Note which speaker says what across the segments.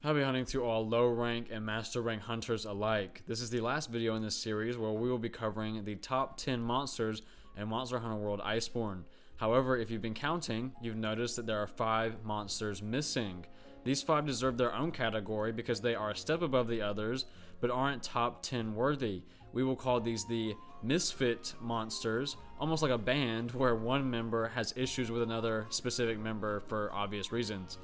Speaker 1: Happy hunting to all low rank and master rank hunters alike. This is the last video in this series where we will be covering the top 10 monsters in Monster Hunter World Iceborne. However, if you've been counting, you've noticed that there are 5 monsters missing. These 5 deserve their own category because they are a step above the others, but aren't top 10 worthy. We will call these the misfit monsters, almost like a band where one member has issues with another specific member for obvious reasons.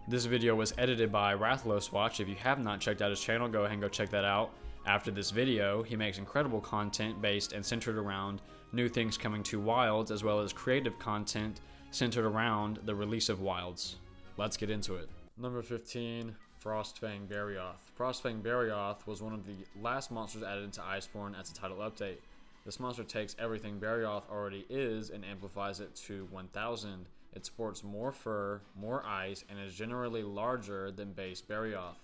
Speaker 1: This video was edited by Rathalos Watch. If you have not checked out his channel, go ahead and go check that out. After this video, he makes incredible content based and centered around new things coming to Wilds, as well as creative content centered around the release of Wilds. Let's get into it. Number 15, Frostfang Barioth. Frostfang Barioth was one of the last monsters added into Iceborne as a title update. This monster takes everything Barioth already is and amplifies it to 1000. It sports more fur, more ice, and is generally larger than base Barioth.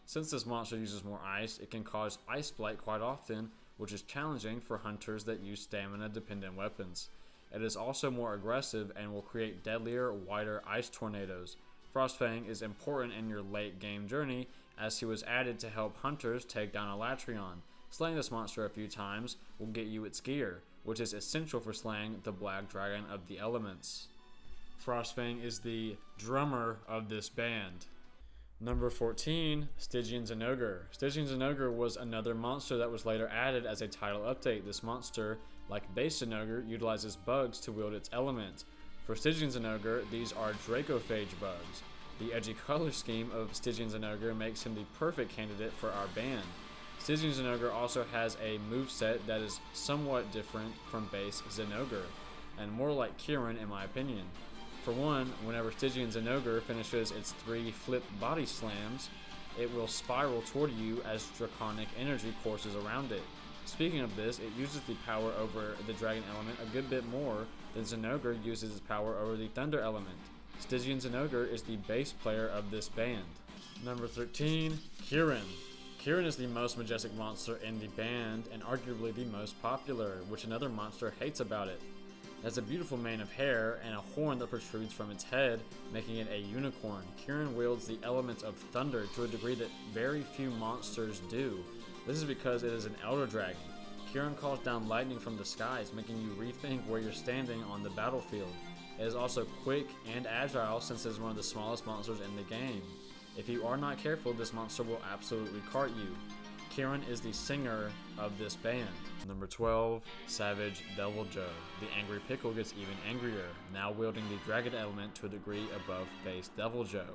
Speaker 1: Since this monster uses more ice, it can cause ice blight quite often, which is challenging for hunters that use stamina-dependent weapons. It is also more aggressive and will create deadlier, wider ice tornadoes. Frostfang is important in your late game journey as he was added to help hunters take down Alatreon. Slaying this monster a few times will get you its gear, which is essential for slaying the Black Dragon of the Elements. Frostfang is the drummer of this band. Number 14, Stygian Zinogre. Stygian Zinogre was another monster that was later added as a title update. This monster, like base Zinogre, utilizes bugs to wield its element. For Stygian Zinogre, these are Dracophage bugs. The edgy color scheme of Stygian Zinogre makes him the perfect candidate for our band. Stygian Zinogre also has a moveset that is somewhat different from base Zinogre, and more like Kirin in my opinion. For one, whenever Stygian Zinogre finishes its 3 flip body slams, it will spiral toward you as draconic energy courses around it. Speaking of this, it uses the power over the dragon element a good bit more than Zinogre uses its power over the thunder element. Stygian Zinogre is the bass player of this band. Number 13, Kirin. Kirin is the most majestic monster in the band and arguably the most popular, which another monster hates about it. It has a beautiful mane of hair and a horn that protrudes from its head, making it a unicorn. Kirin wields the elements of thunder to a degree that very few monsters do. This is because it is an elder dragon. Kirin calls down lightning from the skies, making you rethink where you're standing on the battlefield. It is also quick and agile since it is one of the smallest monsters in the game. If you are not careful, this monster will absolutely cart you. Kirin is the singer of this band. Number 12, Savage Deviljho. The angry pickle gets even angrier, now wielding the dragon element to a degree above base Deviljho.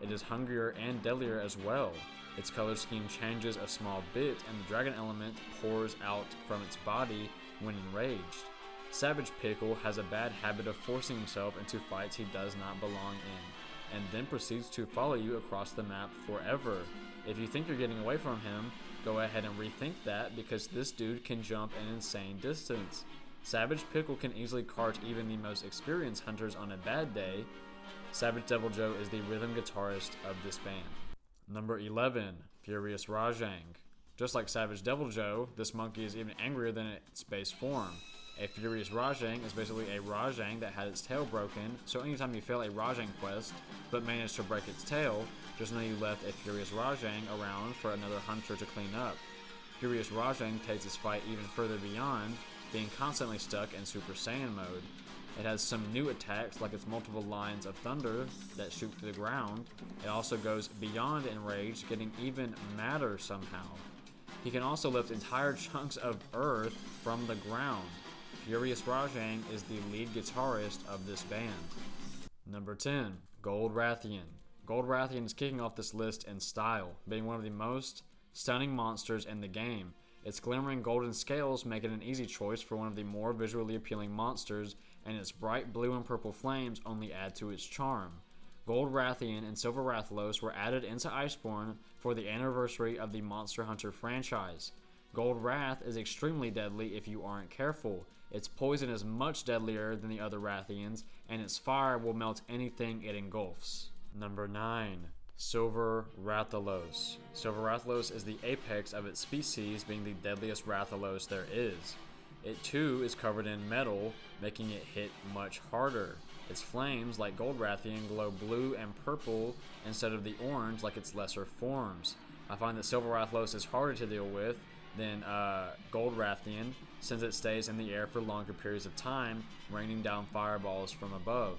Speaker 1: It is hungrier and deadlier as well. Its color scheme changes a small bit and the dragon element pours out from its body when enraged. Savage Pickle has a bad habit of forcing himself into fights he does not belong in, and then proceeds to follow you across the map forever. If you think you're getting away from him, go ahead and rethink that because this dude can jump an insane distance. Savage Pickle can easily cart even the most experienced hunters on a bad day. Savage Deviljho is the rhythm guitarist of this band. Number 11, Furious Rajang. Just like Savage Deviljho, this monkey is even angrier than its base form. A Furious Rajang is basically a Rajang that had its tail broken, so anytime you fail a Rajang quest, but manage to break its tail, just know you left a Furious Rajang around for another hunter to clean up. Furious Rajang takes its fight even further beyond, being constantly stuck in Super Saiyan mode. It has some new attacks like its multiple lines of thunder that shoot to the ground. It also goes beyond enraged, getting even madder somehow. He can also lift entire chunks of earth from the ground. Furious Rajang is the lead guitarist of this band. Number 10, Gold Rathian. Gold Rathian is kicking off this list in style, being one of the most stunning monsters in the game. Its glimmering golden scales make it an easy choice for one of the more visually appealing monsters, and its bright blue and purple flames only add to its charm. Gold Rathian and Silver Rathalos were added into Iceborne for the anniversary of the Monster Hunter franchise. Gold Wrath is extremely deadly if you aren't careful. Its poison is much deadlier than the other Rathians, and its fire will melt anything it engulfs. Number 9, Silver Rathalos. Silver Rathalos is the apex of its species, being the deadliest Rathalos there is. It too is covered in metal, making it hit much harder. Its flames, like Gold Rathian, glow blue and purple instead of the orange like its lesser forms. I find that Silver Rathalos is harder to deal with than Gold Rathian, since it stays in the air for longer periods of time, raining down fireballs from above.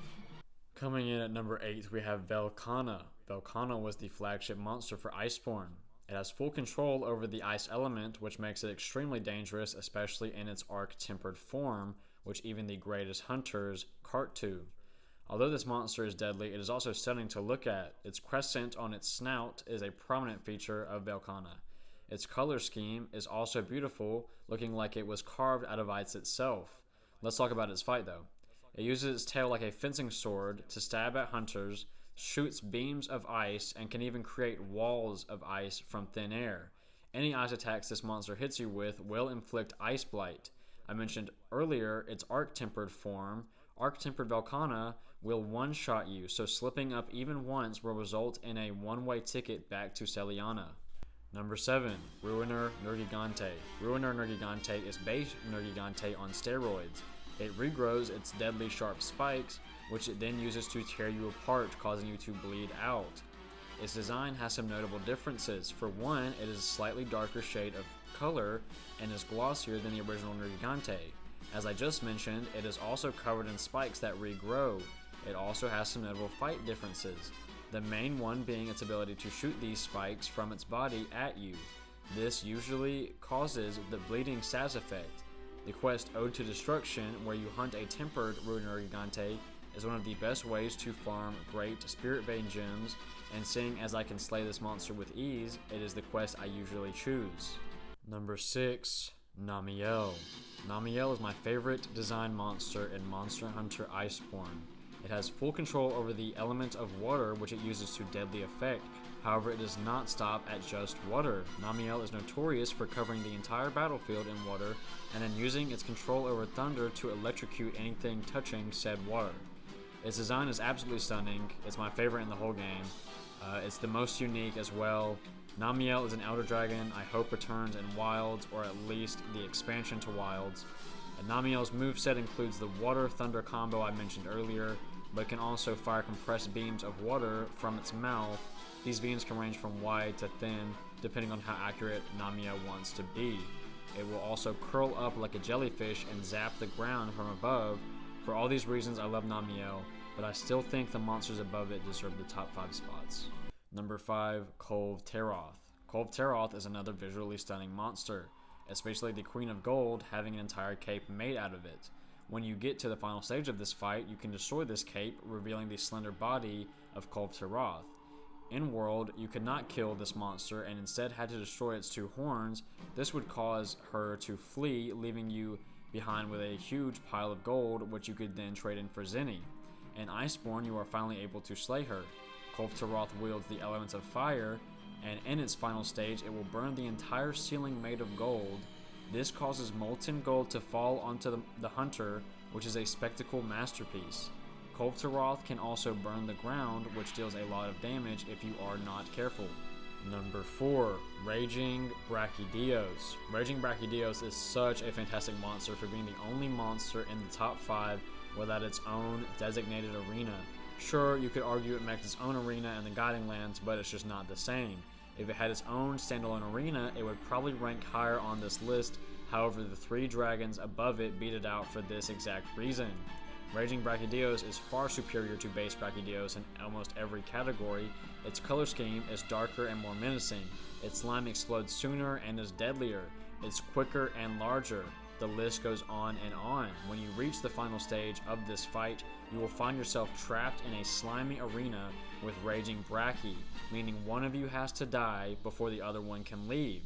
Speaker 1: Coming in at number 8, we have Velkhana. Velkhana was the flagship monster for Iceborne. It has full control over the ice element, which makes it extremely dangerous, especially in its arc-tempered form, which even the greatest hunters cart to. Although this monster is deadly, it is also stunning to look at. Its crescent on its snout is a prominent feature of Velkhana. Its color scheme is also beautiful, looking like it was carved out of ice itself. Let's talk about its fight though. It uses its tail like a fencing sword to stab at hunters, shoots beams of ice, and can even create walls of ice from thin air. Any ice attacks this monster hits you with will inflict ice blight. I mentioned earlier its arc-tempered form. Arc-tempered Velkhana will one-shot you, so slipping up even once will result in a one-way ticket back to Seliana. Number 7. Ruiner Nergigante. Ruiner Nergigante is base Nergigante on steroids. It regrows its deadly sharp spikes, which it then uses to tear you apart, causing you to bleed out. Its design has some notable differences. For one, it is a slightly darker shade of color and is glossier than the original Nergigante. As I just mentioned, it is also covered in spikes that regrow. It also has some notable fight differences, the main one being its ability to shoot these spikes from its body at you. This usually causes the bleeding status effect. The quest Ode to Destruction, where you hunt a tempered Ruiner Nergigante, is one of the best ways to farm great Spirit Vein gems, and seeing as I can slay this monster with ease, it is the quest I usually choose. Number 6. Namielle. Namielle is my favorite design monster in Monster Hunter Iceborne. It has full control over the element of water, which it uses to deadly effect. However, it does not stop at just water. Namielle is notorious for covering the entire battlefield in water and then using its control over thunder to electrocute anything touching said water. Its design is absolutely stunning. It's my favorite in the whole game. It's the most unique as well. Namielle is an Elder Dragon I hope returns in Wilds, or at least the expansion to Wilds. Namielle's moveset includes the Water-Thunder combo I mentioned earlier, but can also fire compressed beams of water from its mouth. These beams can range from wide to thin, depending on how accurate Namielle wants to be. It will also curl up like a jellyfish and zap the ground from above. For all these reasons, I love Namielle, but I still think the monsters above it deserve the top 5 spots. Number 5, Kulve Taroth. Kulve Taroth is another visually stunning monster, especially the Queen of Gold having an entire cape made out of it. When you get to the final stage of this fight, you can destroy this cape, revealing the slender body of Kulve Taroth. In world, you could not kill this monster and instead had to destroy its 2 horns. This would cause her to flee, leaving you behind with a huge pile of gold, which you could then trade in for Zinni. In Iceborne, you are finally able to slay her. Kulve Taroth wields the elements of fire, and in its final stage, it will burn the entire ceiling made of gold. This causes molten gold to fall onto the hunter, which is a spectacle masterpiece. Kulve Taroth can also burn the ground, which deals a lot of damage if you are not careful. Number 4, Rajang Brachydios. Rajang Brachydios is such a fantastic monster for being the only monster in the top 5 without its own designated arena. Sure, you could argue it makes its own arena in the Guiding Lands, but it's just not the same. If it had its own standalone arena, it would probably rank higher on this list. However, the 3 dragons above it beat it out for this exact reason. Rajang Brachydios is far superior to base Brachydios in almost every category. Its color scheme is darker and more menacing. Its slime explodes sooner and is deadlier. It's quicker and larger. The list goes on and on. When you reach the final stage of this fight, you will find yourself trapped in a slimy arena with Rajang Brachy, meaning one of you has to die before the other one can leave.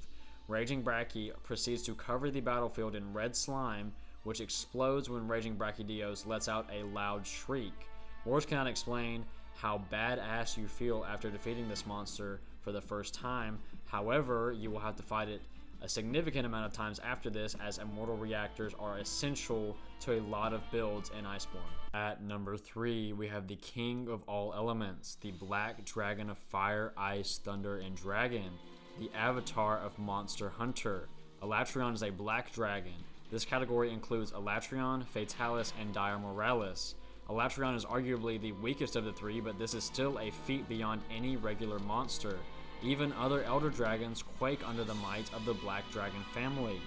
Speaker 1: Rajang Brachy proceeds to cover the battlefield in red slime, which explodes when Rajang Brachydios lets out a loud shriek. Words cannot explain how badass you feel after defeating this monster for the first time. However, you will have to fight it a significant amount of times after this, as immortal reactors are essential to a lot of builds in Iceborne. At number 3, we have the king of all elements, the black dragon of fire, ice, thunder, and dragon, the avatar of Monster Hunter. Alatreon is a black dragon. This category includes Alatreon, Fatalis, and Dire Moralis. Alatreon is arguably the weakest of the three, but this is still a feat beyond any regular monster. Even other Elder Dragons quake under the might of the Black Dragon family.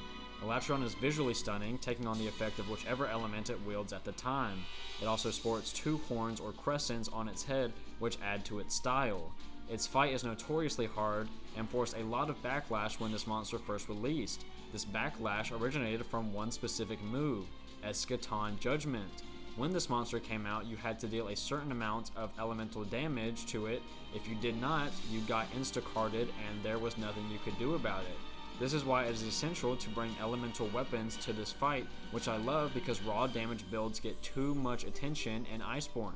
Speaker 1: Alatreon is visually stunning, taking on the effect of whichever element it wields at the time. It also sports 2 horns or crescents on its head, which add to its style. Its fight is notoriously hard and forced a lot of backlash when this monster first released. This backlash originated from one specific move, Eschaton Judgment. When this monster came out, you had to deal a certain amount of elemental damage to it. If you did not, you got insta-carded and there was nothing you could do about it. This is why it is essential to bring elemental weapons to this fight, which I love because raw damage builds get too much attention in Iceborne.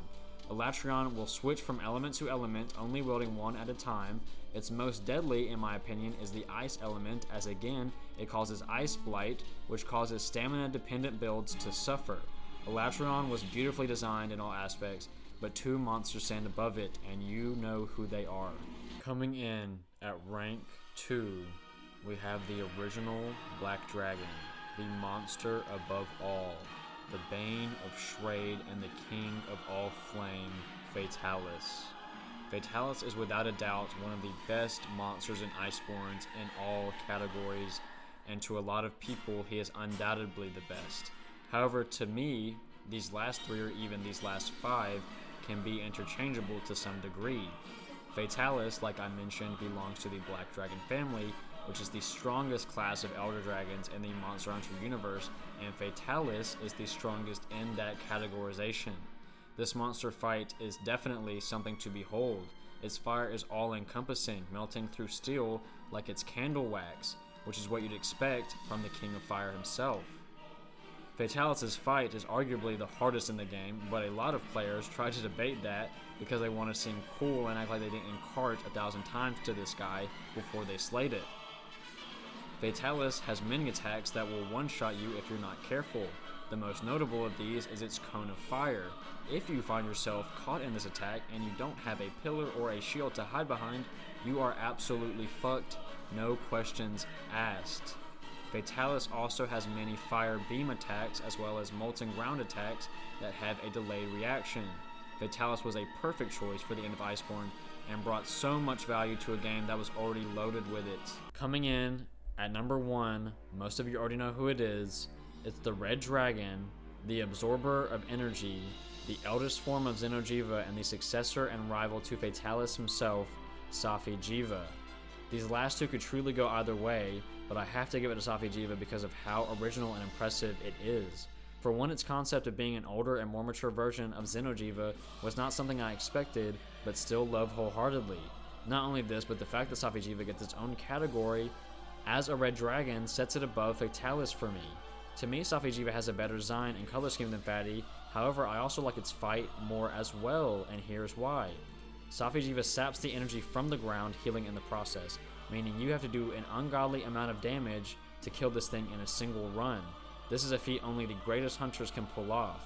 Speaker 1: Alatreon will switch from element to element, only wielding one at a time. Its most deadly, in my opinion, is the ice element, as again, it causes Ice Blight, which causes stamina-dependent builds to suffer. Alatreon was beautifully designed in all aspects, but 2 monsters stand above it, and you know who they are. Coming in at rank 2, we have the original Black Dragon, the monster above all, the Bane of Shrade and the King of all Flame, Fatalis. Fatalis is without a doubt one of the best monsters in Iceborne in all categories, and to a lot of people he is undoubtedly the best. However, to me, these last 3 or even these last 5 can be interchangeable to some degree. Fatalis, like I mentioned, belongs to the Black Dragon family, which is the strongest class of Elder Dragons in the Monster Hunter universe, and Fatalis is the strongest in that categorization. This monster fight is definitely something to behold. Its fire is all-encompassing, melting through steel like it's candle wax, which is what you'd expect from the King of Fire himself. Fatalis' fight is arguably the hardest in the game, but a lot of players try to debate that because they want to seem cool and act like they didn't encart 1,000 times to this guy before they slayed it. Fatalis has many attacks that will one-shot you if you're not careful. The most notable of these is its Cone of Fire. If you find yourself caught in this attack and you don't have a pillar or a shield to hide behind, you are absolutely fucked, no questions asked. Fatalis also has many fire beam attacks as well as molten ground attacks that have a delayed reaction. Fatalis was a perfect choice for the end of Iceborne and brought so much value to a game that was already loaded with it. Coming in at number 1, most of you already know who it is. It's the Red Dragon, the Absorber of Energy, the eldest form of Zinogre, and the successor and rival to Fatalis himself, Safi'jiiva. These last 2 could truly go either way, but I have to give it to Safi'jiiva because of how original and impressive it is. For one, its concept of being an older and more mature version of Zinogre was not something I expected, but still love wholeheartedly. Not only this, but the fact that Safi'jiiva gets its own category as a red dragon sets it above Fatalis for me. To me, Safi'jiiva has a better design and color scheme than Fatty, however I also like its fight more as well, and here's why. Safi'jiiva saps the energy from the ground, healing in the process, meaning you have to do an ungodly amount of damage to kill this thing in a single run. This is a feat only the greatest hunters can pull off.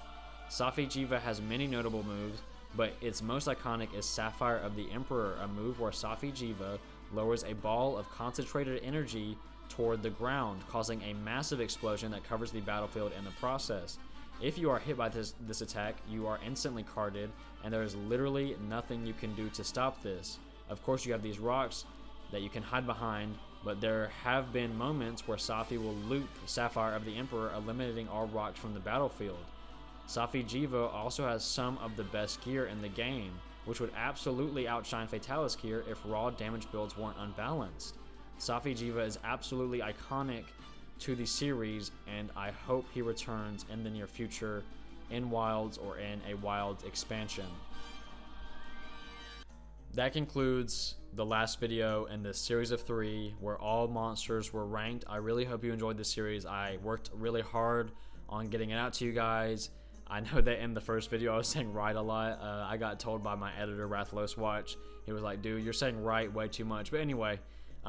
Speaker 1: Safi'jiiva has many notable moves, but its most iconic is Sapphire of the Emperor, a move where Safi'jiiva lowers a ball of concentrated energy toward the ground, causing a massive explosion that covers the battlefield in the process. If you are hit by this attack, you are instantly carded, and there is literally nothing you can do to stop this. Of course, you have these rocks that you can hide behind, but there have been moments where Safi will loop Sapphire of the Emperor, eliminating all rocks from the battlefield. Safi'jiiva also has some of the best gear in the game, which would absolutely outshine Fatalis gear if raw damage builds weren't unbalanced. Safi'jiiva is absolutely iconic to the series, and I hope he returns in the near future in Wilds or in a Wild expansion. That concludes the last video in this series of 3 where all monsters were ranked. I really hope you enjoyed this series. I worked really hard on getting it out to you guys. I know that in the first video I was saying right a lot. I got told by my editor, Rathalos Watch. He was like, dude, you're saying right way too much. But anyway,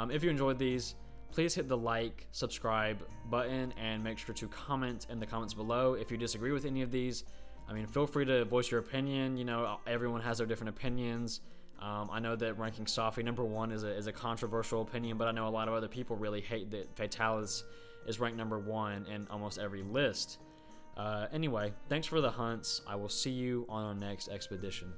Speaker 1: if you enjoyed these, please hit the like, subscribe button, and make sure to comment in the comments below. If you disagree with any of these, I mean, feel free to voice your opinion. You know, everyone has their different opinions. I know that ranking Safi number 1 is a controversial opinion, but I know a lot of other people really hate that Fatalis is ranked number 1 in almost every list. Anyway, thanks for the hunts. I will see you on our next expedition.